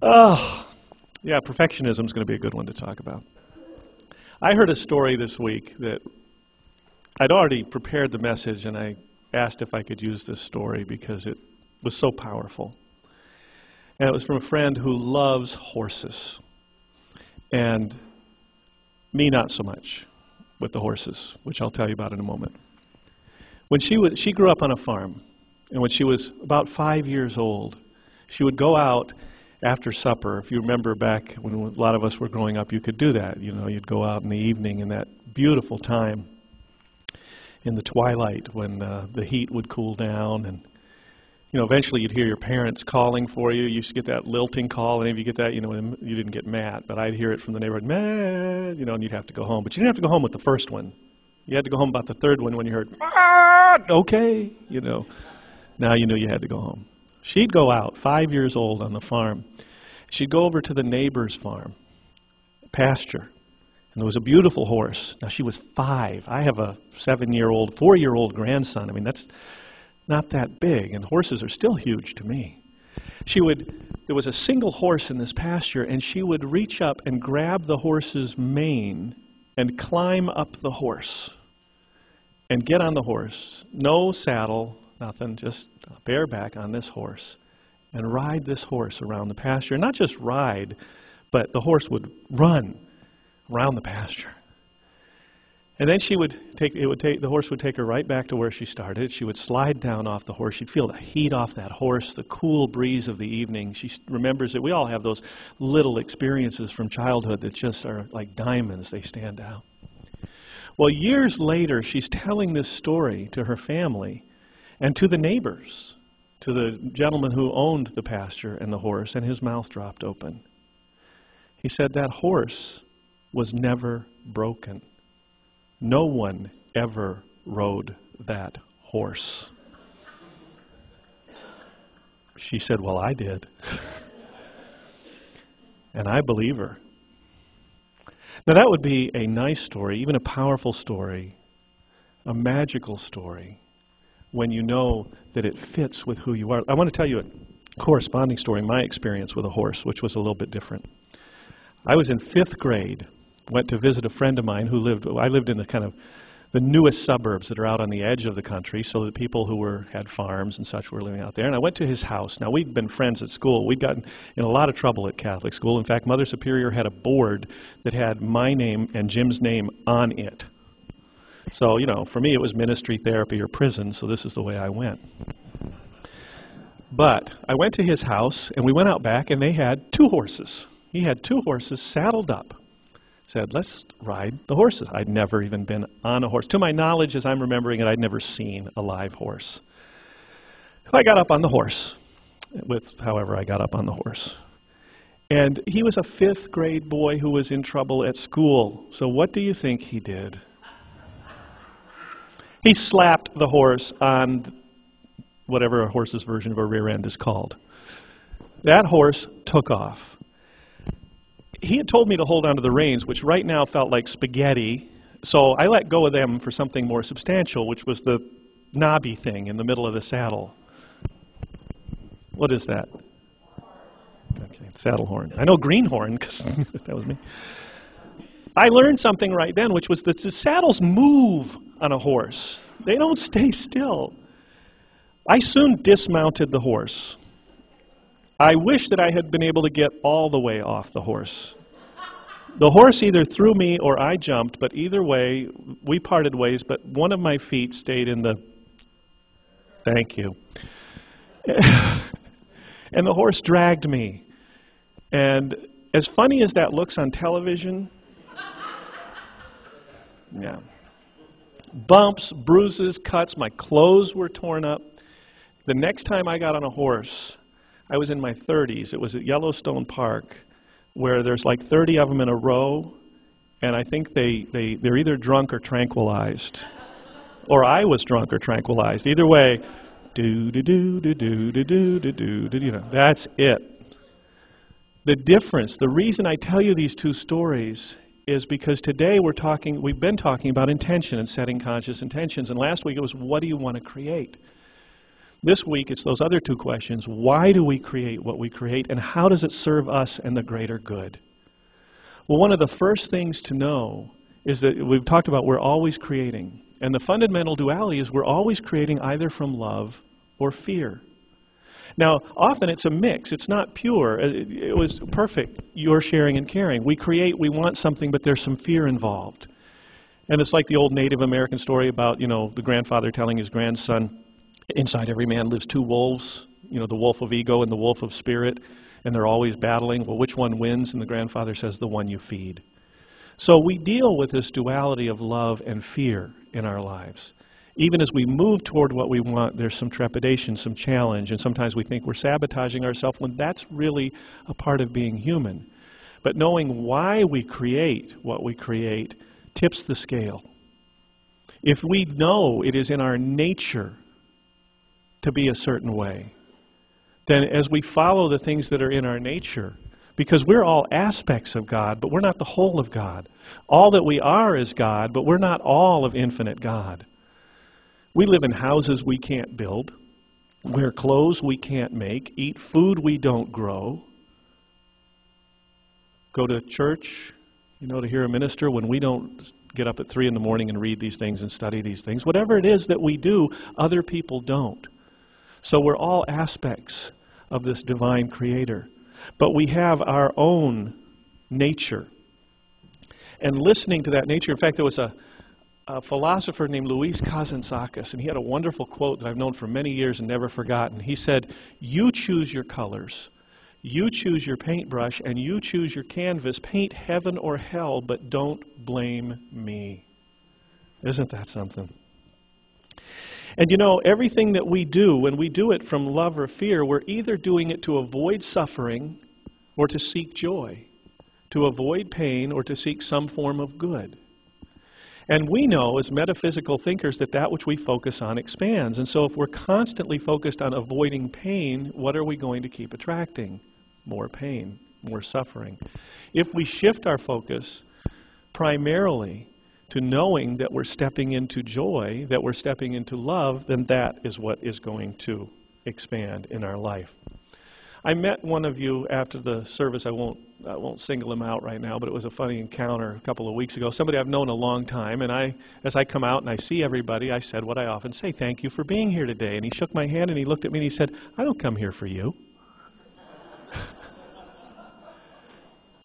Oh, yeah, perfectionism is going to be a good one to talk about. I heard a story this week that I'd already prepared the message, and I asked if I could use this story because it was so powerful. And it was from a friend who loves horses, and me not so much with the horses, which I'll tell you about in a moment. When she grew up on a farm, and when she was about 5 years old, she would go out after supper. If you remember back when a lot of us were growing up, you could do that. You know, you'd go out in the evening in that beautiful time in the twilight when the heat would cool down, and you know, eventually you'd hear your parents calling for you. You used to get that lilting call, and if you get that, you know, you didn't get Matt, but I'd hear it from the neighborhood, Matt, you know, and you'd have to go home. But you didn't have to go home with the first one. You had to go home about the third one when you heard, Matt, okay, you know. Now you knew you had to go home. She'd go out, 5 years old on the farm. She'd go over to the neighbor's farm, pasture, and there was a beautiful horse. Now she was 5. I have a 7-year-old, 4-year-old grandson. I mean, that's not that big, and horses are still huge to me. There was a single horse in this pasture, and she would reach up and grab the horse's mane and climb up the horse and get on the horse. No saddle, nothing, just bareback on this horse and ride this horse around the pasture. Not just ride, but the horse would run around the pasture. And then the horse would take her right back to where she started. She would slide down off the horse. She'd feel the heat off that horse, the cool breeze of the evening. She remembers that we all have those little experiences from childhood that just are like diamonds. They stand out. Well, years later, she's telling this story to her family and to the neighbors, to the gentleman who owned the pasture and the horse, and his mouth dropped open. He said, that horse was never broken. No one ever rode that horse. She said, well, I did. And I believe her. Now that would be a nice story, even a powerful story, a magical story, when you know that it fits with who you are. I want to tell you a corresponding story, my experience with a horse, which was a little bit different. I was in 5th grade, went to visit a friend of mine I lived in the newest suburbs that are out on the edge of the country, so that people who had farms and such were living out there. And I went to his house. Now, we'd been friends at school. We'd gotten in a lot of trouble at Catholic school. In fact, Mother Superior had a board that had my name and Jim's name on it. So, you know, for me it was ministry, therapy, or prison, so this is the way I went. But I went to his house, and we went out back, and they had 2 horses. He had 2 horses saddled up. Said, let's ride the horses. I'd never even been on a horse. To my knowledge, as I'm remembering it, I'd never seen a live horse. So I got up on the horse, however I got up on the horse. And he was a 5th grade boy who was in trouble at school. So what do you think he did? He slapped the horse on whatever a horse's version of a rear end is called. That horse took off. He had told me to hold on to the reins, which right now felt like spaghetti, so I let go of them for something more substantial, which was the knobby thing in the middle of the saddle. What is that? Okay, saddle horn. I know greenhorn, because that was me. I learned something right then, which was that the saddles move on a horse. They don't stay still. I soon dismounted the horse. I wish that I had been able to get all the way off the horse. The horse either threw me or I jumped, but either way, we parted ways, but one of my feet stayed in the... Thank you. And the horse dragged me. And as funny as that looks on television, yeah. Bumps, bruises, cuts, my clothes were torn up. The next time I got on a horse, I was in my 30s. It was at Yellowstone Park, where there's like 30 of them in a row, and I think they're either drunk or tranquilized. Or I was drunk or tranquilized. Either way, that's it. The difference, the reason I tell you these 2 stories is because today we've been talking about intention and setting conscious intentions, and last week it was, what do you want to create? This week, it's those other two questions. Why do we create what we create, and how does it serve us and the greater good? Well, one of the first things to know is that we've talked about we're always creating. And the fundamental duality is we're always creating either from love or fear. Now, often it's a mix. It's not pure. It was perfect, your sharing and caring. We create, we want something, but there's some fear involved. And it's like the old Native American story about, the grandfather telling his grandson, inside every man lives two wolves, the wolf of ego and the wolf of spirit, and they're always battling. Well, which one wins? And the grandfather says, the one you feed. So we deal with this duality of love and fear in our lives. Even as we move toward what we want, there's some trepidation, some challenge, and sometimes we think we're sabotaging ourselves when that's really a part of being human. But knowing why we create what we create tips the scale. If we know it is in our nature to be a certain way, then as we follow the things that are in our nature, because we're all aspects of God, but we're not the whole of God. All that we are is God, but we're not all of infinite God. We live in houses we can't build, wear clothes we can't make, eat food we don't grow, go to church, to hear a minister when we don't get up at 3 in the morning and read these things and study these things. Whatever it is that we do, other people don't. So we're all aspects of this divine creator. But we have our own nature. And listening to that nature, in fact, there was a philosopher named Luis Kazantzakis, and he had a wonderful quote that I've known for many years and never forgotten. He said, you choose your colors, you choose your paintbrush, and you choose your canvas. Paint heaven or hell, but don't blame me. Isn't that something? And everything that we do, when we do it from love or fear, we're either doing it to avoid suffering or to seek joy, to avoid pain or to seek some form of good. And we know as metaphysical thinkers that which we focus on expands. And so if we're constantly focused on avoiding pain, what are we going to keep attracting? More pain, more suffering. If we shift our focus primarily to knowing that we're stepping into joy, that we're stepping into love, then that is what is going to expand in our life. I met one of you after the service. I won't single him out right now, but it was a funny encounter a couple of weeks ago. Somebody I've known a long time, and as I come out and I see everybody, I said what I often say, thank you for being here today. And he shook my hand and he looked at me and he said, I don't come here for you.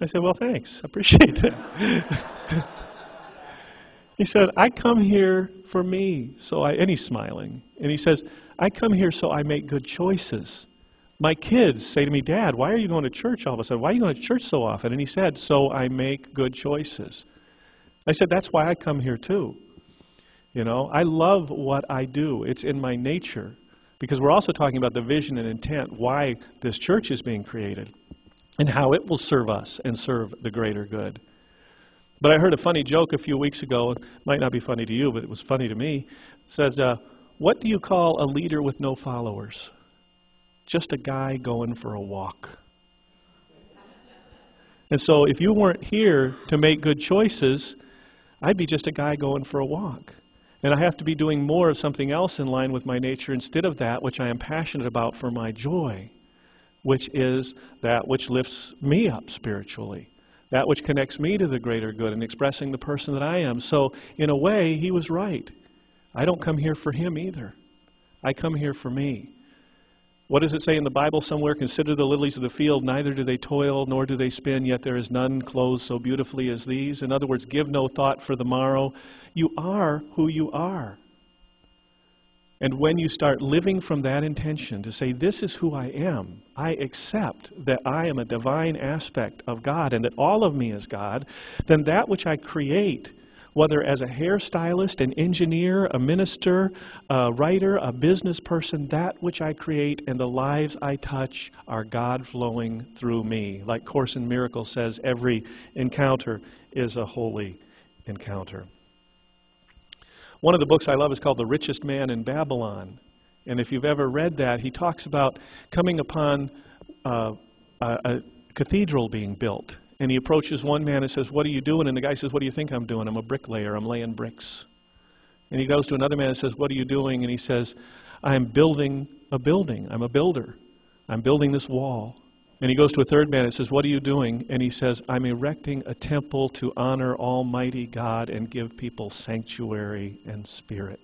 I said, well, thanks. I appreciate that. He said, I come here for me, and he's smiling. And he says, I come here so I make good choices. My kids say to me, Dad, why are you going to church all of a sudden? Why are you going to church so often? And he said, so I make good choices. I said, that's why I come here too. I love what I do. It's in my nature. Because we're also talking about the vision and intent, why this church is being created, and how it will serve us and serve the greater good. But I heard a funny joke a few weeks ago. It might not be funny to you, but it was funny to me. It says, what do you call a leader with no followers? Just a guy going for a walk. And so if you weren't here to make good choices, I'd be just a guy going for a walk. And I have to be doing more of something else in line with my nature instead of that which I am passionate about for my joy, which is that which lifts me up spiritually. That which connects me to the greater good and expressing the person that I am. So, in a way, he was right. I don't come here for him either. I come here for me. What does it say in the Bible somewhere? Consider the lilies of the field, neither do they toil, nor do they spin, yet there is none clothed so beautifully as these. In other words, give no thought for the morrow. You are who you are. And when you start living from that intention to say, this is who I am, I accept that I am a divine aspect of God and that all of me is God, then that which I create, whether as a hairstylist, an engineer, a minister, a writer, a business person, that which I create and the lives I touch are God flowing through me. Like Course in Miracles says, every encounter is a holy encounter. One of the books I love is called The Richest Man in Babylon. And if you've ever read that, he talks about coming upon a cathedral being built. And he approaches one man and says, what are you doing? And the guy says, what do you think I'm doing? I'm a bricklayer. I'm laying bricks. And he goes to another man and says, what are you doing? And he says, I'm building a building. I'm a builder. I'm building this wall. And he goes to a third man and says, what are you doing? And he says, I'm erecting a temple to honor Almighty God and give people sanctuary and spirit.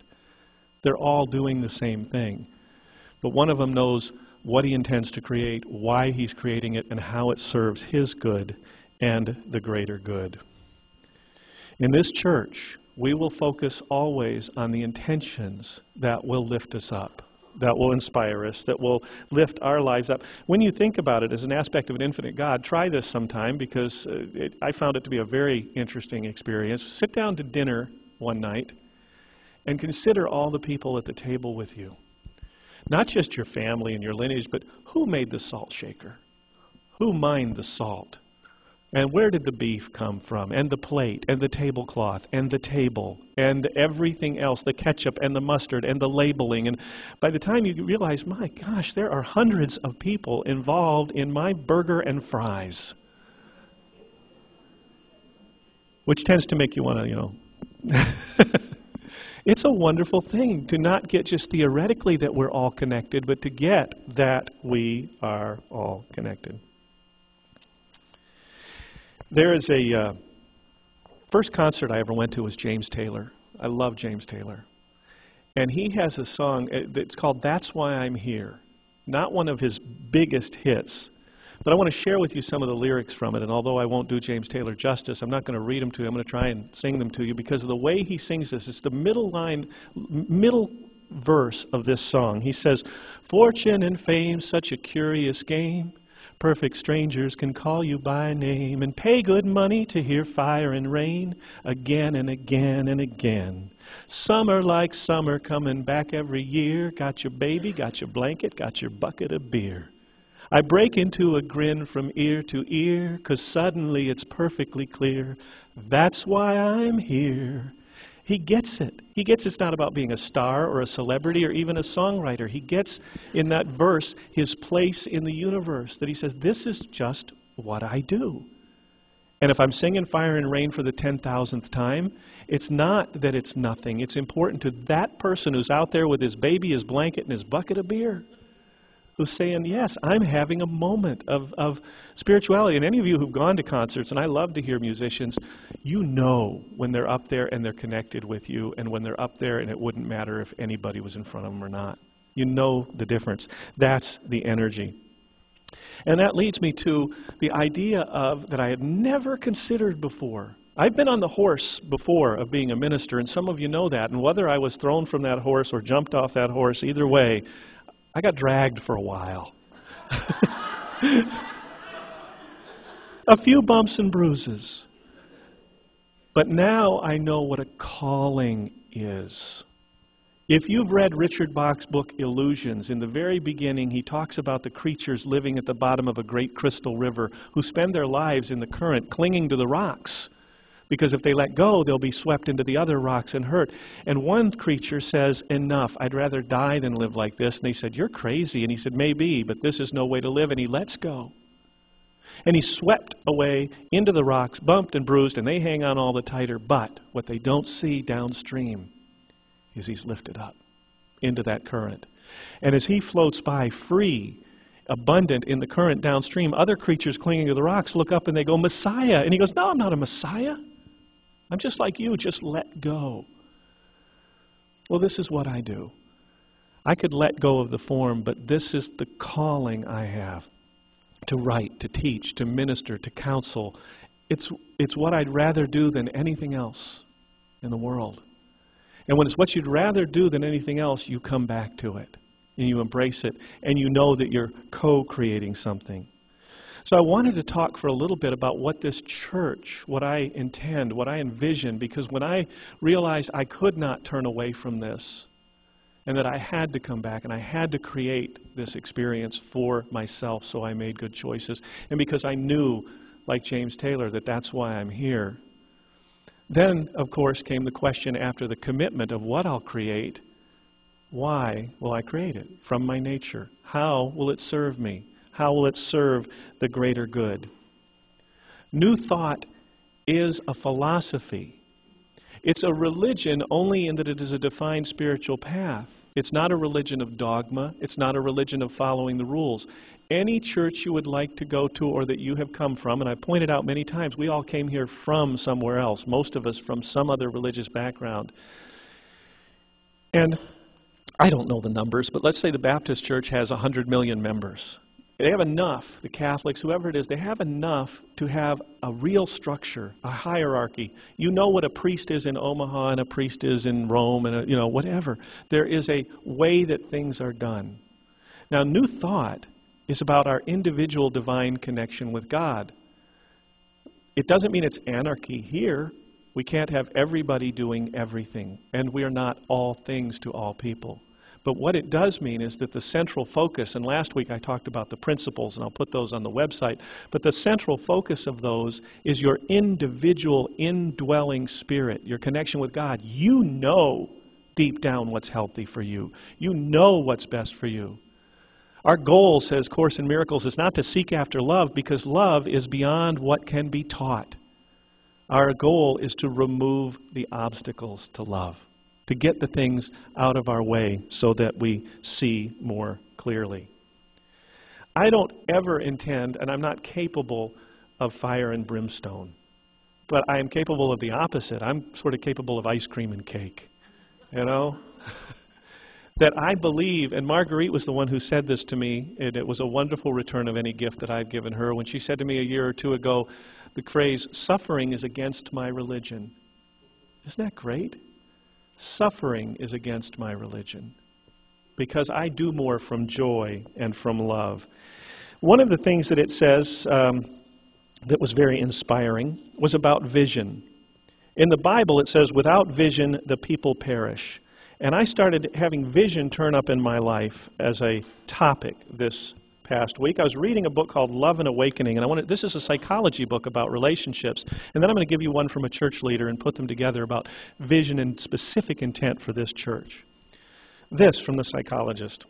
They're all doing the same thing. But one of them knows what he intends to create, why he's creating it, and how it serves his good and the greater good. In this church, we will focus always on the intentions that will lift us up, that will inspire us, that will lift our lives up. When you think about it as an aspect of an infinite God, try this sometime, because I found it to be a very interesting experience. Sit down to dinner one night and consider all the people at the table with you. Not just your family and your lineage, but who made the salt shaker? Who mined the salt? And where did the beef come from? And the plate, and the tablecloth, and the table, and everything else, the ketchup, and the mustard, and the labeling. And by the time you realize, my gosh, there are hundreds of people involved in my burger and fries. Which tends to make you want to, It's a wonderful thing to not get just theoretically that we're all connected, but to get that we are all connected. There is a first concert I ever went to was James Taylor. I love James Taylor. And he has a song that's called That's Why I'm Here. Not one of his biggest hits, but I want to share with you some of the lyrics from it. And although I won't do James Taylor justice, I'm not going to read them to you. I'm going to try and sing them to you because of the way he sings this. It's the middle verse of this song. He says, fortune and fame, such a curious game. Perfect strangers can call you by name and pay good money to hear fire and rain again and again and again. Summer like summer coming back every year. Got your baby, got your blanket, got your bucket of beer. I break into a grin from ear to ear, 'cause suddenly it's perfectly clear. That's why I'm here. He gets it. He gets it's not about being a star or a celebrity or even a songwriter. He gets in that verse his place in the universe, that he says, this is just what I do. And if I'm singing Fire and Rain for the 10,000th time, it's not that it's nothing. It's important to that person who's out there with his baby, his blanket, and his bucket of beer, who's saying, yes, I'm having a moment of spirituality. And any of you who've gone to concerts, and I love to hear musicians, you know when they're up there and they're connected with you, and when they're up there and it wouldn't matter if anybody was in front of them or not. You know the difference. That's the energy. And that leads me to the idea of that I had never considered before. I've been on the horse before of being a minister, and some of you know that. And whether I was thrown from that horse or jumped off that horse, either way, I got dragged for a while. A few bumps and bruises. But now I know what a calling is. If you've read Richard Bach's book, Illusions, in the very beginning he talks about the creatures living at the bottom of a great crystal river who spend their lives in the current, clinging to the rocks. Because if they let go, they'll be swept into the other rocks and hurt. And one creature says, enough, I'd rather die than live like this. And they said, you're crazy. And he said, maybe, but this is no way to live. And he lets go. And he's swept away into the rocks, bumped and bruised, and they hang on all the tighter. But what they don't see downstream is he's lifted up into that current. And as he floats by free, abundant in the current downstream, other creatures clinging to the rocks look up and they go, Messiah. And he goes, no, I'm not a Messiah. I'm just like you, just let go. Well, this is what I do. I could let go of the form, but this is the calling I have to write, to teach, to minister, to counsel. It's what I'd rather do than anything else in the world. And when it's what you'd rather do than anything else, you come back to it, and you embrace it, and you know that you're co-creating something. So I wanted to talk for a little bit about what this church, what I intend, what I envision, because when I realized I could not turn away from this, and that I had to come back, and I had to create this experience for myself, so I made good choices. And because I knew, like James Taylor, that that's why I'm here. Then, of course, came the question after the commitment of what I'll create. Why will I create it? From my nature. How will it serve me? How will it serve the greater good? New Thought is a philosophy. It's a religion only in that it is a defined spiritual path. It's not a religion of dogma. It's not a religion of following the rules. Any church you would like to go to or that you have come from, and I pointed out many times, we all came here from somewhere else, most of us from some other religious background. And I don't know the numbers, but let's say the Baptist Church has 100 million members. They have enough, the Catholics, whoever it is, they have enough to have a real structure, a hierarchy. You know what a priest is in Omaha and a priest is in Rome and, whatever. There is a way that things are done. Now, New Thought is about our individual divine connection with God. It doesn't mean it's anarchy here. We can't have everybody doing everything, and we are not all things to all people. But what it does mean is that the central focus, and last week I talked about the principles, and I'll put those on the website, but the central focus of those is your individual indwelling spirit, your connection with God. You know deep down what's healthy for you. You know what's best for you. Our goal, says Course in Miracles, is not to seek after love, because love is beyond what can be taught. Our goal is to remove the obstacles to love, to get the things out of our way so that we see more clearly. I don't ever intend, and I'm not capable of fire and brimstone, but I am capable of the opposite. I'm sort of capable of ice cream and cake, that I believe, and Marguerite was the one who said this to me, and it was a wonderful return of any gift that I've given her, when she said to me a year or two ago the phrase, "Suffering is against my religion." Isn't that great? Suffering is against my religion, because I do more from joy and from love. One of the things that it says that was very inspiring was about vision. In the Bible it says, "Without vision the people perish." And I started having vision turn up in my life as a topic this past week. I was reading a book called Love and Awakening, and this is a psychology book about relationships. And then I'm going to give you one from a church leader and put them together about vision and specific intent for this church. This from the psychologist: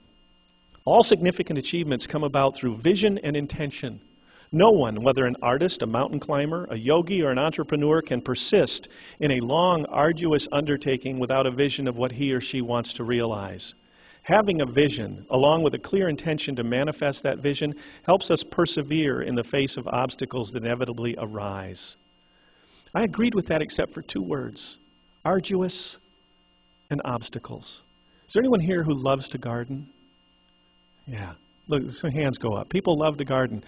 "All significant achievements come about through vision and intention. No one, whether an artist, a mountain climber, a yogi, or an entrepreneur, can persist in a long, arduous undertaking without a vision of what he or she wants to realize. Having a vision, along with a clear intention to manifest that vision, helps us persevere in the face of obstacles that inevitably arise." I agreed with that except for two words: arduous and obstacles. Is there anyone here who loves to garden? Yeah. Look, some hands go up. People love to garden.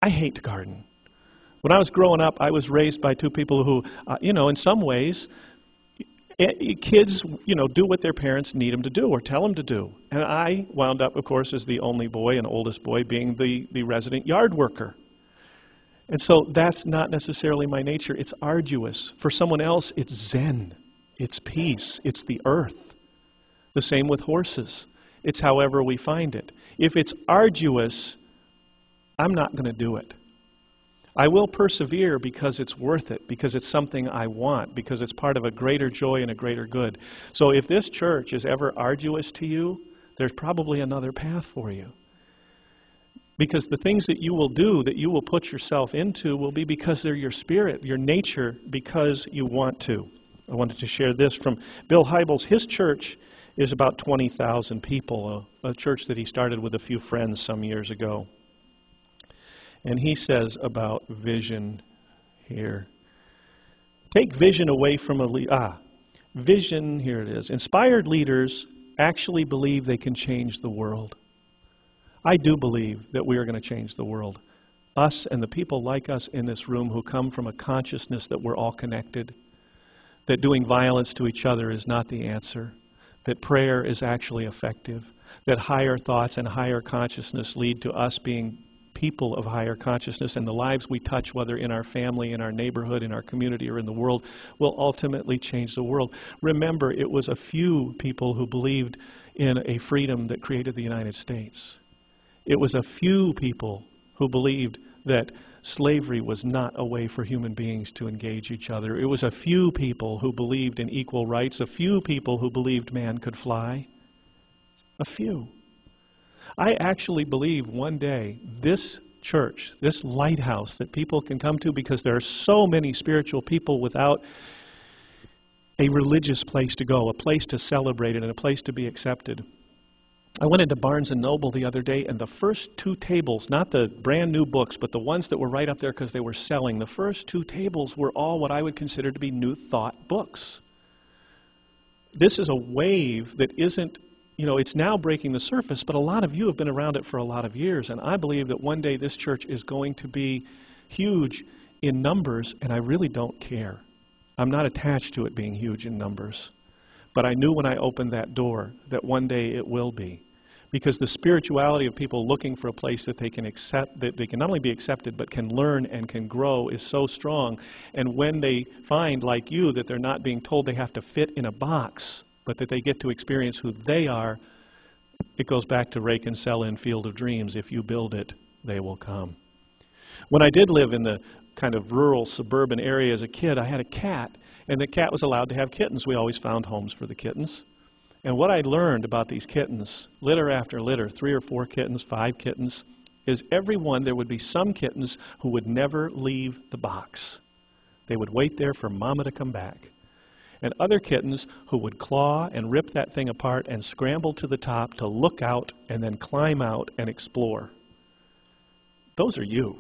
I hate to garden. When I was growing up, I was raised by two people who, in some ways, kids, do what their parents need them to do or tell them to do. And I wound up, of course, as the only boy and oldest boy, being the resident yard worker. And so that's not necessarily my nature. It's arduous. For someone else, it's zen. It's peace. It's the earth. The same with horses. It's however we find it. If it's arduous, I'm not going to do it. I will persevere because it's worth it, because it's something I want, because it's part of a greater joy and a greater good. So if this church is ever arduous to you, there's probably another path for you. Because the things that you will do, that you will put yourself into, will be because they're your spirit, your nature, because you want to. I wanted to share this from Bill Hybels. His church is about 20,000 people, a church that he started with a few friends some years ago. And he says about vision here. Take vision away from vision, here it is. Inspired leaders actually believe they can change the world. I do believe that we are going to change the world. Us and the people like us in this room who come from a consciousness that we're all connected, that doing violence to each other is not the answer, that prayer is actually effective, that higher thoughts and higher consciousness lead to us being people of higher consciousness, and the lives we touch, whether in our family, in our neighborhood, in our community, or in the world, will ultimately change the world. Remember, it was a few people who believed in a freedom that created the United States. It was a few people who believed that slavery was not a way for human beings to engage each other. It was a few people who believed in equal rights, a few people who believed man could fly. A few. I actually believe one day this church, this lighthouse that people can come to, because there are so many spiritual people without a religious place to go, a place to celebrate it, and a place to be accepted. I went into Barnes & Noble the other day, and the first 2 tables, not the brand new books, but the ones that were right up there because they were selling, the first 2 tables were all what I would consider to be New Thought books. This is a wave that isn't, it's now breaking the surface, but a lot of you have been around it for a lot of years, and I believe that one day this church is going to be huge in numbers, and I really don't care. I'm not attached to it being huge in numbers, but I knew when I opened that door that one day it will be, because the spirituality of people looking for a place that they can accept, that they can not only be accepted but can learn and can grow is so strong, and when they find, like you, that they're not being told they have to fit in a box, but that they get to experience who they are, it goes back to rake and sell in Field of Dreams. If you build it, they will come. When I did live in the kind of rural suburban area as a kid, I had a cat, and the cat was allowed to have kittens. We always found homes for the kittens. And what I learned about these kittens, litter after litter, 3 or 4 kittens, 5 kittens, is every one, there would be some kittens who would never leave the box. They would wait there for mama to come back. And other kittens who would claw and rip that thing apart and scramble to the top to look out and then climb out and explore. Those are you.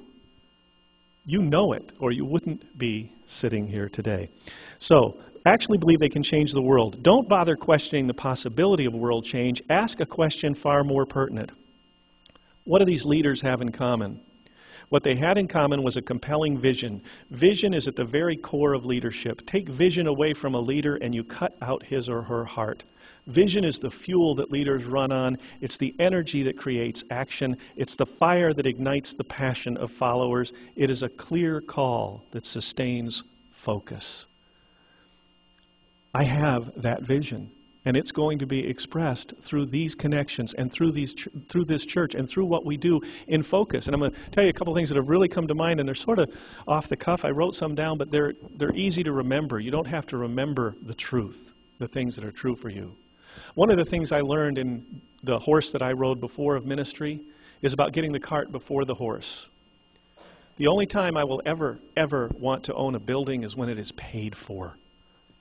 You know it, or you wouldn't be sitting here today. So, actually believe they can change the world. Don't bother questioning the possibility of world change. Ask a question far more pertinent. What do these leaders have in common? What they had in common was a compelling vision. Vision is at the very core of leadership. Take vision away from a leader and you cut out his or her heart. Vision is the fuel that leaders run on. It's the energy that creates action. It's the fire that ignites the passion of followers. It is a clear call that sustains focus. I have that vision, and it's going to be expressed through these connections and through this church and through what we do in focus. And I'm going to tell you a couple things that have really come to mind, and they're sort of off the cuff. I wrote some down, but they're easy to remember. You don't have to remember the truth, the things that are true for you. One of the things I learned in the horse that I rode before of ministry is about getting the cart before the horse. The only time I will ever want to own a building is when it is paid for,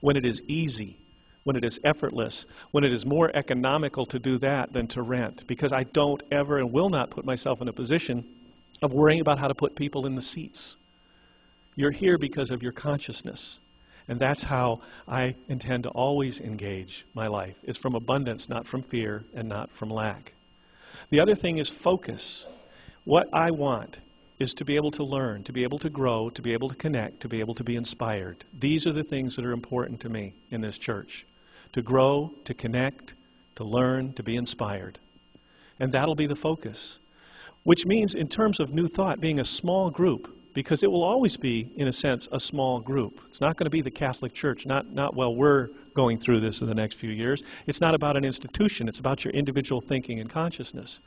when it is easy, when it is effortless, when it is more economical to do that than to rent, because I don't ever and will not put myself in a position of worrying about how to put people in the seats. You're here because of your consciousness, and that's how I intend to always engage my life. It's from abundance, not from fear, and not from lack. The other thing is focus. What I want is to be able to learn, to be able to grow, to be able to connect, to be able to be inspired. These are the things that are important to me in this church. To grow, to connect, to learn, to be inspired. And that'll be the focus. Which means, in terms of New Thought, being a small group, because it will always be, in a sense, a small group. It's not going to be the Catholic Church, not while we're going through this in the next few years. It's not about an institution. It's about your individual thinking and consciousness.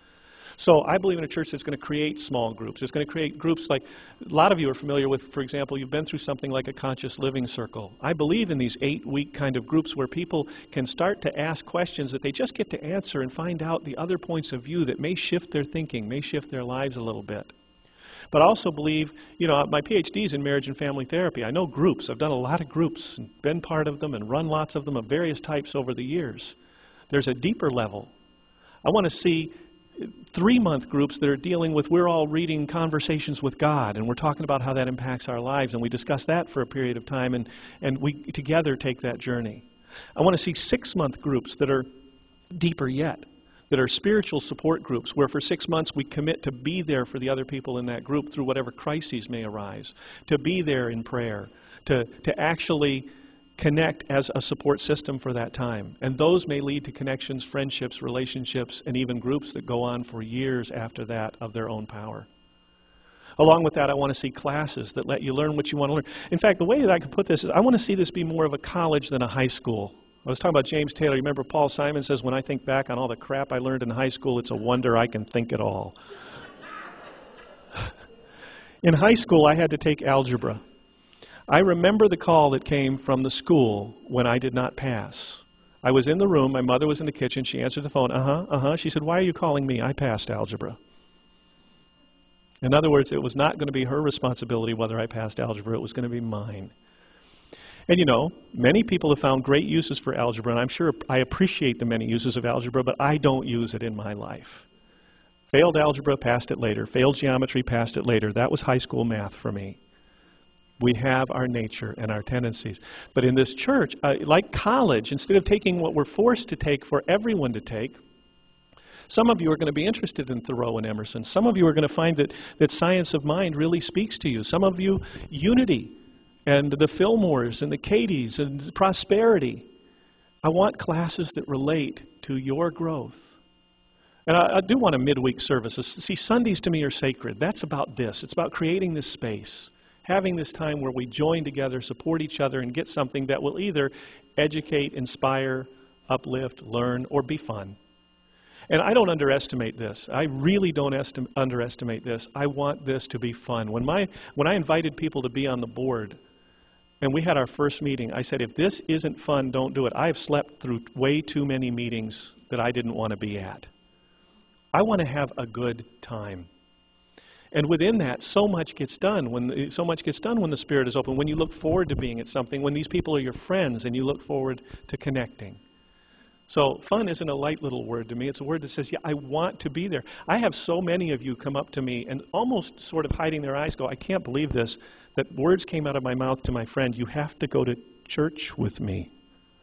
So I believe in a church that's going to create small groups. It's going to create groups like a lot of you are familiar with. For example, you've been through something like a conscious living circle. I believe in these 8-week kind of groups where people can start to ask questions that they just get to answer and find out the other points of view that may shift their thinking, may shift their lives a little bit. But I also believe, my PhD is in marriage and family therapy. I know groups. I've done a lot of groups and been part of them and run lots of them of various types over the years. There's a deeper level. I want to see 3-month groups that are dealing with, we're all reading Conversations with God, and we're talking about how that impacts our lives, and we discuss that for a period of time, and we together take that journey. I want to see 6-month groups that are deeper yet, that are spiritual support groups, where for 6 months we commit to be there for the other people in that group through whatever crises may arise, to be there in prayer, to actually connect as a support system for that time. And those may lead to connections, friendships, relationships, and even groups that go on for years after that of their own power. Along with that, I want to see classes that let you learn what you want to learn. In fact, the way that I could put this is I want to see this be more of a college than a high school. I was talking about James Taylor. You remember Paul Simon says, when I think back on all the crap I learned in high school, it's a wonder I can think it all. In high school, I had to take algebra. I remember the call that came from the school when I did not pass. I was in the room. My mother was in the kitchen. She answered the phone. She said, "Why are you calling me? I passed algebra." In other words, it was not going to be her responsibility whether I passed algebra. It was going to be mine. And you know, many people have found great uses for algebra, and I'm sure I appreciate the many uses of algebra, but I don't use it in my life. Failed algebra, passed it later. Failed geometry, passed it later. That was high school math for me. We have our nature and our tendencies. But in this church, like college, instead of taking what we're forced to take for everyone to take, some of you are going to be interested in Thoreau and Emerson. Some of you are going to find that science of mind really speaks to you. Some of you, unity and the Fillmores and the Katie's and prosperity. I want classes that relate to your growth. And I do want a midweek service. See, Sundays to me are sacred. That's about this. It's about creating this space, having this time where we join together, support each other, and get something that will either educate, inspire, uplift, learn, or be fun. And I don't underestimate this. I really don't underestimate this. I want this to be fun. When I invited people to be on the board, and we had our first meeting, I said, if this isn't fun, don't do it. I have slept through way too many meetings that I didn't want to be at. I want to have a good time. And within that, so much gets done when the Spirit is open, when you look forward to being at something, when these people are your friends and you look forward to connecting. So fun isn't a light little word to me. It's a word that says, yeah, I want to be there. I have so many of you come up to me and almost sort of hiding their eyes go, I can't believe this, that words came out of my mouth to my friend, you have to go to church with me.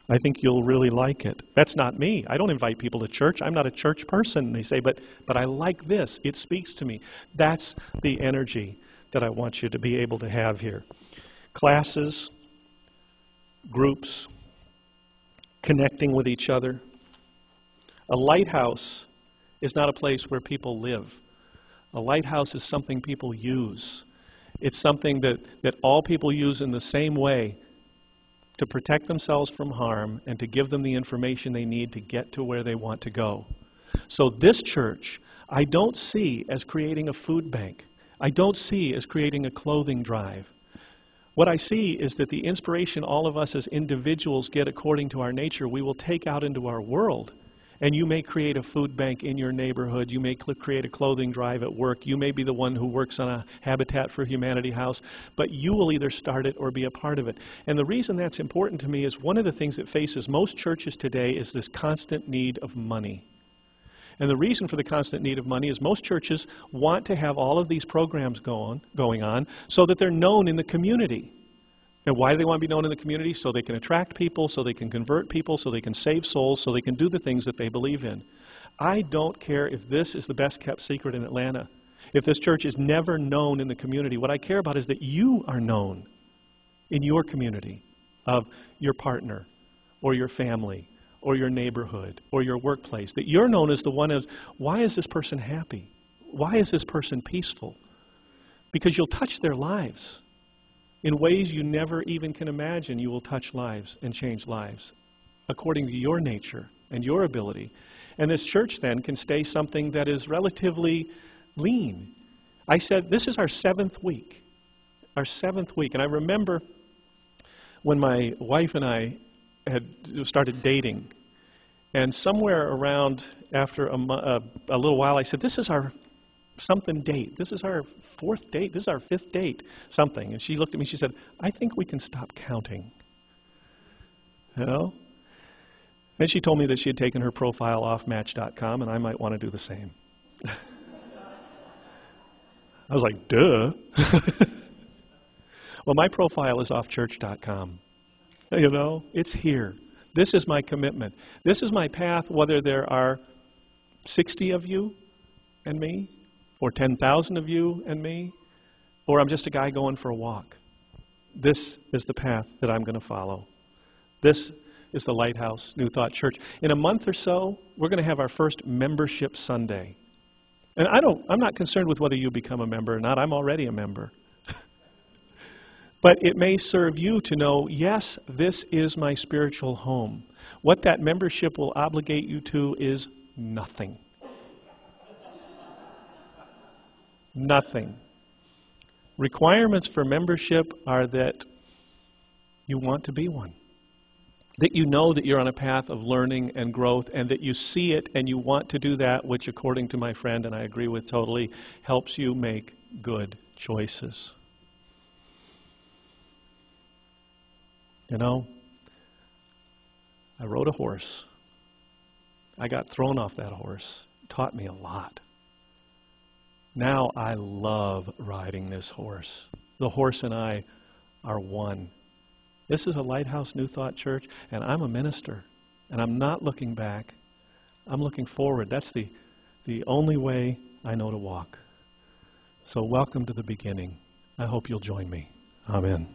I think you'll really like it. That's not me. I don't invite people to church. I'm not a church person. They say, but I like this. It speaks to me. That's the energy that I want you to be able to have here. Classes, groups, connecting with each other. A lighthouse is not a place where people live. A lighthouse is something people use. It's something that all people use in the same way to protect themselves from harm and to give them the information they need to get to where they want to go. So this church, I don't see as creating a food bank. I don't see as creating a clothing drive. What I see is that the inspiration all of us as individuals get according to our nature, we will take out into our world. And you may create a food bank in your neighborhood. You may create a clothing drive at work. You may be the one who works on a Habitat for Humanity house. But you will either start it or be a part of it. And the reason that's important to me is one of the things that faces most churches today is this constant need of money. And the reason for the constant need of money is most churches want to have all of these programs going on so that they're known in the community. And why do they want to be known in the community? So they can attract people, so they can convert people, so they can save souls, so they can do the things that they believe in. I don't care if this is the best kept secret in Atlanta. If this church is never known in the community, what I care about is that you are known in your community of your partner or your family or your neighborhood or your workplace. That you're known as the one of, why is this person happy? Why is this person peaceful? Because you'll touch their lives. In ways you never even can imagine, you will touch lives and change lives according to your nature and your ability. And this church then can stay something that is relatively lean. I said, this is our 7th week. Our 7th week. And I remember when my wife and I had started dating, and somewhere around after a little while, I said, this is our something date. This is our 4th date. This is our 5th date, something. And she looked at me, she said, I think we can stop counting. You know? And she told me that she had taken her profile off Match.com, and I might want to do the same. I was like, duh. Well, my profile is off Church.com. You know, it's here. This is my commitment. This is my path, whether there are 60 of you and me, or 10,000 of you and me, or I'm just a guy going for a walk. This is the path that I'm going to follow. This is the Lighthouse New Thought Church. In a month or so, we're going to have our first membership Sunday. And I'm not concerned with whether you become a member or not. I'm already a member. But it may serve you to know, yes, this is my spiritual home. What that membership will obligate you to is nothing. Nothing. Requirements for membership are that you want to be one. That you know that you're on a path of learning and growth, and that you see it and you want to do that, which according to my friend, and I agree with totally, helps you make good choices. You know, I rode a horse. I got thrown off that horse. It taught me a lot. Now I love riding this horse. The horse and I are one. This is a Lighthouse New Thought Church, and I'm a minister. And I'm not looking back. I'm looking forward. That's the only way I know to walk. So welcome to the beginning. I hope you'll join me. Amen.